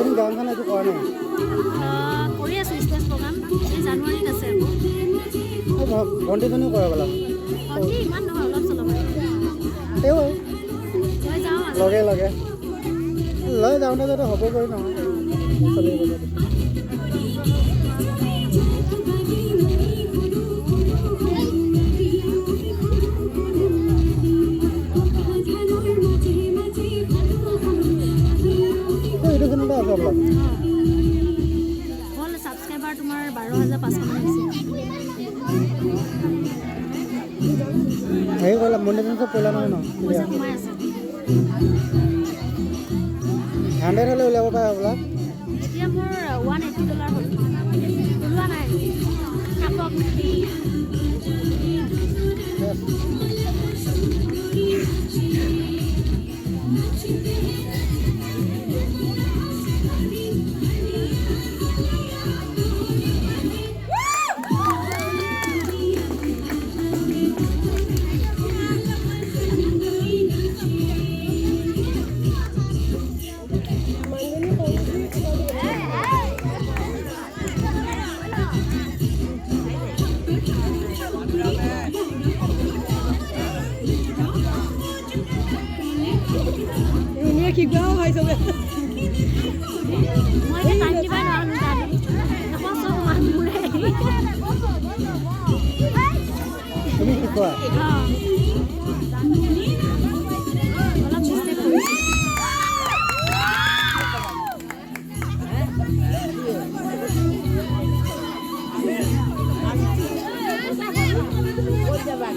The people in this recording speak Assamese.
এইকেইদিন গান চান একো কৰা নাই কৰি আছোঁ ষ্টেজ প্ৰগ্ৰাম এই জানুৱাৰীত আছে আকৌ ভণ্টিজনীও কৰে বোলা ভণ্টি ইমান নহয় অলপ চলপ তেওঁ মই যাওঁ লগে লগে লৈ যাওঁতে যাতে হ'ব কৰি নহয় চলিব এইটো কেনেকুৱা আছে আপোনাক হ'ল ছাবস্ক্ৰাইবাৰ তোমাৰ 12,500 মান হৈছে হেৰি কৰিলা মনিটাইজেশ্যন চব কৰিলা নহয় ন পইচা সোমাই আছে 100 হ'লে উলিয়াব পাৰে আপোনাক এতিয়া মোৰ $180 হ'ল ওলোৱা নাই থাকক শিকোৱাও হয় চবে মই এতিয়া টাইম দিবই নোৱাৰোঁ তুমি শিকোৱা অলপ মিষ্টেক কৰিছোঁ যাবা